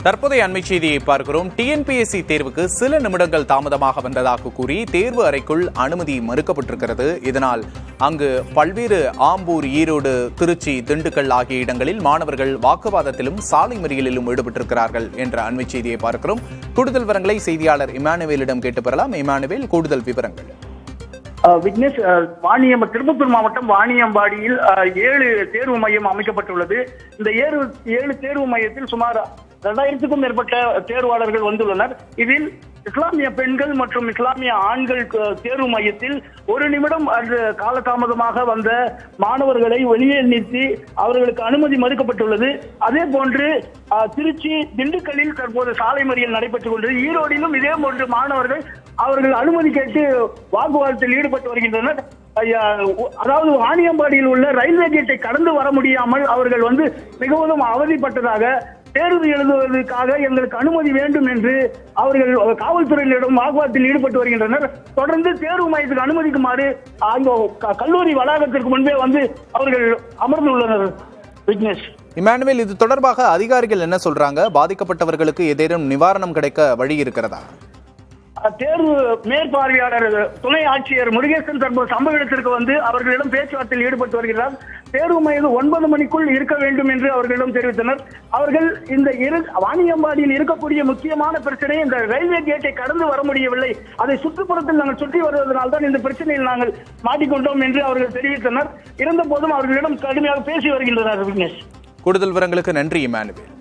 தற்போதைய அண்மை செய்தியை பார்க்கிறோம். டிஎன்பிஎஸ்சி தேர்வுக்கு சில நிமிடங்கள் தாமதமாக வந்ததாக கூறி தேர்வு அறைக்குள் அனுமதி மறுக்கப்பட்டிருக்கிறது. இதனால் அங்கு பல்வேறு ஆம்பூர், ஈரோடு, திருச்சி, திண்டுக்கல் ஆகிய இடங்களில் மாணவர்கள் வாக்குவாதத்திலும் சாலை மறியலிலும் ஈடுபட்டிருக்கிறார்கள் என்ற அண்மை செய்தியை பார்க்கிறோம். கூடுதல் விவரங்களை செய்தியாளர் இமானுவேலிடம் கேட்டு பெறலாம். இமானுவேல், கூடுதல் விவரங்கள். விக்னேஷ், திருப்பத்தூர் மாவட்டம் வாணியம்பாடியில் 7 தேர்வு மையம் அமைக்கப்பட்டுள்ளது. இந்த 7 தேர்வு மையத்தில் சுமார் 2000க்கும் மேற்பட்ட தேர்வாளர்கள் வந்துள்ளனர். இதில் இஸ்லாமிய பெண்கள் மற்றும் இஸ்லாமிய ஆண்கள் தேர்வு மையத்தில் 1 நிமிடம் காலதாமதமாக வந்த மாணவர்களை வெளியே நிறுத்தி அவர்களுக்கு அனுமதி மறுக்கப்பட்டுள்ளது. அதே போன்று திருச்சி, திண்டுக்கல்லில் தற்போது சாலை மறியல் நடைபெற்றுக் கொண்டது. ஈரோடிலும் இதே போன்று மாணவர்கள் அவர்கள் அனுமதி கேட்டு வாக்குவாதத்தில் ஈடுபட்டு வருகின்றனர். அதாவது வாணியம்பாடியில் உள்ள ரயில்வே கேட்டை கடந்து வர முடியாமல் அவர்கள் மிகவும் அவதிப்பட்டதாக, தேர்வு எழுதுவதற்காக எங்களுக்கு அனுமதி வேண்டும் என்று அவர்கள் காவல்துறையினரிடம் வாக்குவாதத்தில் ஈடுபட்டு வருகின்றனர். தொடர்ந்து தேர்வு மையத்துக்கு அனுமதிக்குமாறு கல்லூரி வளாகத்திற்கு முன்பே அவர்கள் அமர்ந்துள்ளனர். விக்னேஷ், இமானுவேல், இது தொடர்பாக அதிகாரிகள் என்ன சொல்றாங்க? பாதிக்கப்பட்டவர்களுக்கு ஏதேனும் நிவாரணம் கிடைக்க வழி இருக்கிறதா? தேர்வு மேற்பார்வையாளர் துணை ஆட்சியர் முருகேசன் தற்போது சம்பவ இடத்திற்கு அவர்களிடம் பேச்சுவார்த்தையில் ஈடுபட்டு வருகிறார். தேர்வு மையம் 9 மணிக்குள் இருக்க வேண்டும் என்று அவர்களிடம் தெரிவித்தனர். அவர்கள் இந்த வாணியம்பாடியில் இருக்கக்கூடிய முக்கியமான பிரச்சனை, இந்த ரயில்வே கேட்டை கடந்து வர முடியவில்லை, அதை சுற்றுப்புறத்தில் நாங்கள் சுற்றி வருவதனால் தான் இந்த பிரச்சனையில் நாங்கள் மாட்டிக்கொண்டோம் என்று அவர்கள் தெரிவித்தனர். இருந்த போதும் அவர்களிடம் கடுமையாக பேசி வருகின்றனர். விக்னேஷ், கூடுதல் விவரங்களுக்கு நன்றி இமானுவேல்.